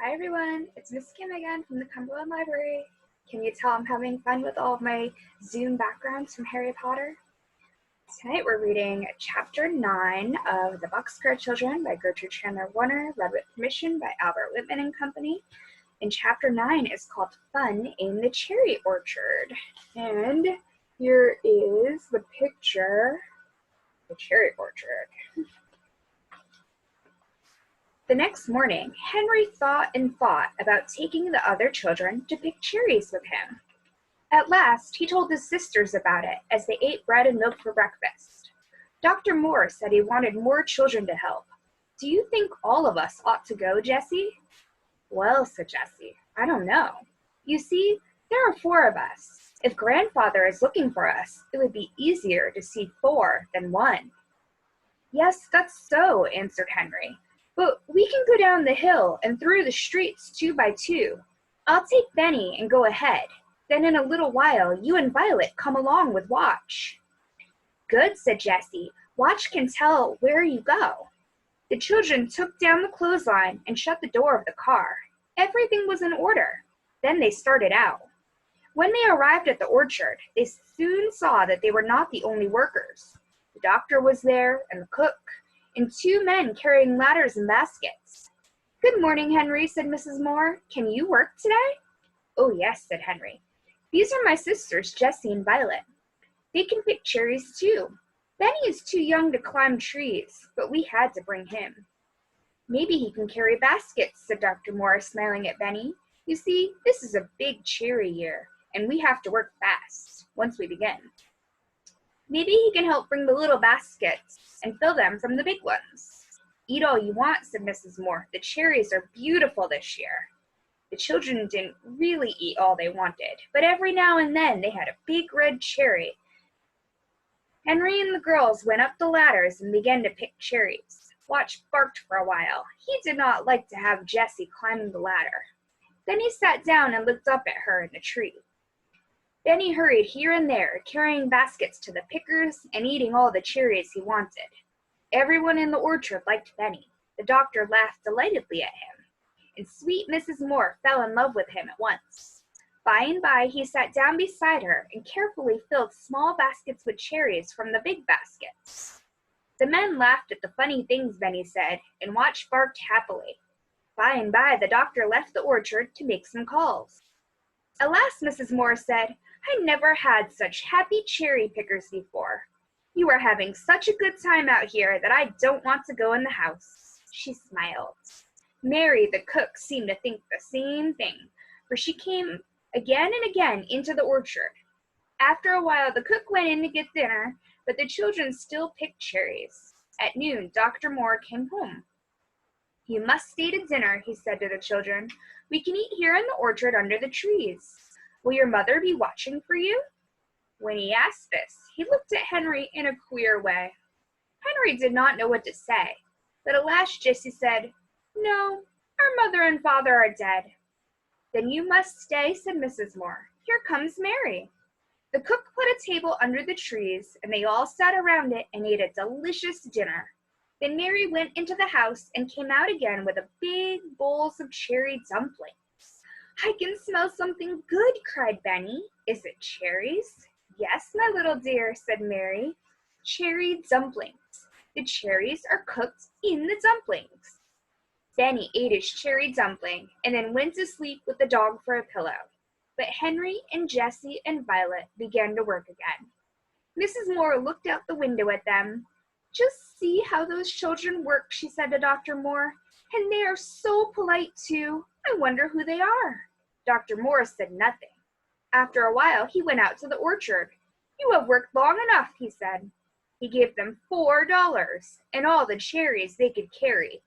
Hi everyone, it's Miss Kim again from the Cumberland Library. Can you tell I'm having fun with all of my Zoom backgrounds from Harry Potter? Tonight we're reading Chapter 9 of the Boxcar Children by Gertrude Chandler Warner, read with permission by Albert Whitman and Company. And Chapter 9 is called Fun in the Cherry Orchard. And here is the picture of the cherry orchard. The next morning, Henry thought and thought about taking the other children to pick cherries with him. At last, he told his sisters about it as they ate bread and milk for breakfast. Dr. Moore said he wanted more children to help. Do you think all of us ought to go, Jessie? Well, said Jessie, I don't know. You see, there are 4 of us. If Grandfather is looking for us, it would be easier to see 4 than 1. Yes, that's so, answered Henry. But we can go down the hill and through the streets 2 by 2. I'll take Benny and go ahead. Then in a little while, you and Violet come along with Watch. Good, said Jessie. Watch can tell where you go. The children took down the clothesline and shut the door of the car. Everything was in order. Then they started out. When they arrived at the orchard, they soon saw that they were not the only workers. The doctor was there, and the cook, and 2 men carrying ladders and baskets. Good morning, Henry, said Mrs. Moore. Can you work today? Oh, yes, said Henry. These are my sisters, Jessie and Violet. They can pick cherries, too. Benny is too young to climb trees, but we had to bring him. Maybe he can carry baskets, said Dr. Moore, smiling at Benny. You see, this is a big cherry year, and we have to work fast once we begin. Maybe he can help bring the little baskets and fill them from the big ones. Eat all you want, said Mrs. Moore. The cherries are beautiful this year. The children didn't really eat all they wanted, but every now and then they had a big red cherry. Henry and the girls went up the ladders and began to pick cherries. Watch barked for a while. He did not like to have Jessie climbing the ladder. Then he sat down and looked up at her in the tree. Benny hurried here and there, carrying baskets to the pickers and eating all the cherries he wanted. Everyone in the orchard liked Benny. The doctor laughed delightedly at him, and sweet Mrs. Moore fell in love with him at once. By and by, he sat down beside her and carefully filled small baskets with cherries from the big baskets. The men laughed at the funny things Benny said, and Watch barked happily. By and by, the doctor left the orchard to make some calls. At last, Mrs. Moore said, I never had such happy cherry pickers before. You are having such a good time out here that I don't want to go in the house. She smiled. Mary, the cook, seemed to think the same thing, for she came again and again into the orchard. After a while, the cook went in to get dinner, but the children still picked cherries. At noon, Dr. Moore came home. You must stay to dinner, he said to the children. We can eat here in the orchard under the trees. Will your mother be watching for you? When he asked this, he looked at Henry in a queer way. Henry did not know what to say, but at last Jessie said, No, our mother and father are dead. Then you must stay, said Mrs. Moore. Here comes Mary. The cook put a table under the trees, and they all sat around it and ate a delicious dinner. Then Mary went into the house and came out again with a big bowls of cherry dumplings. I can smell something good, cried Benny. Is it cherries? Yes, my little dear, said Mary. Cherry dumplings. The cherries are cooked in the dumplings. Benny ate his cherry dumpling and then went to sleep with the dog for a pillow. But Henry and Jessie and Violet began to work again. Mrs. Moore looked out the window at them. Just see how those children work, she said to Dr. Moore. And they are so polite, too. I wonder who they are. Dr. Moore said nothing. After a while, he went out to the orchard. You have worked long enough, he said. He gave them $4 and all the cherries they could carry.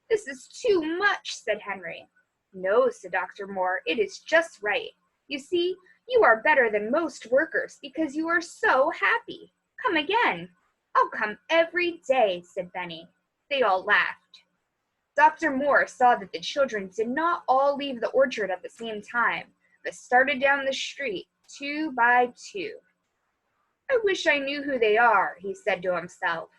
This is too much, said Henry. No, said Dr. Moore, it is just right. You see, you are better than most workers because you are so happy. Come again. I'll come every day, said Benny. They all laughed. Dr. Moore saw that the children did not all leave the orchard at the same time, but started down the street 2 by 2. I wish I knew who they are, he said to himself.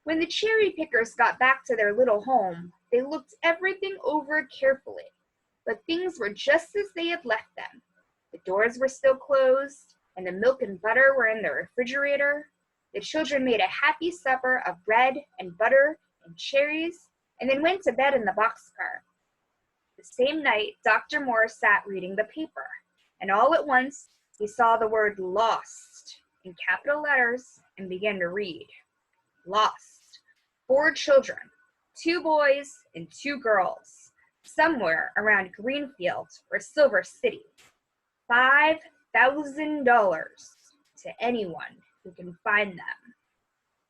When the cherry pickers got back to their little home, they looked everything over carefully, but things were just as they had left them. The doors were still closed, and the milk and butter were in the refrigerator. The children made a happy supper of bread and butter and cherries, and then went to bed in the boxcar. The same night, Dr. Moore sat reading the paper, and all at once he saw the word "lost" in capital letters and began to read. Lost. 4 children, 2 boys and 2 girls, somewhere around Greenfield or Silver City. $5,000 to anyone who can find them.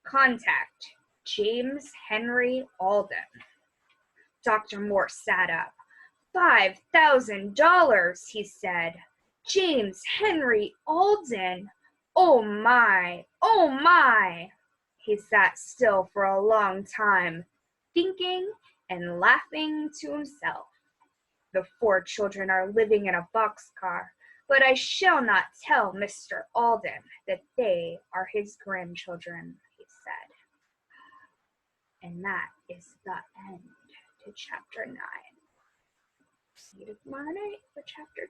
Contact James Henry Alden. Dr. Moore sat up. $5,000, he said. James Henry Alden. Oh my, oh my. He sat still for a long time, thinking and laughing to himself. The 4 children are living in a boxcar, but I shall not tell Mr. Alden that they are his grandchildren, he said. And that is the end to chapter 9. See you tomorrow night for chapter 10.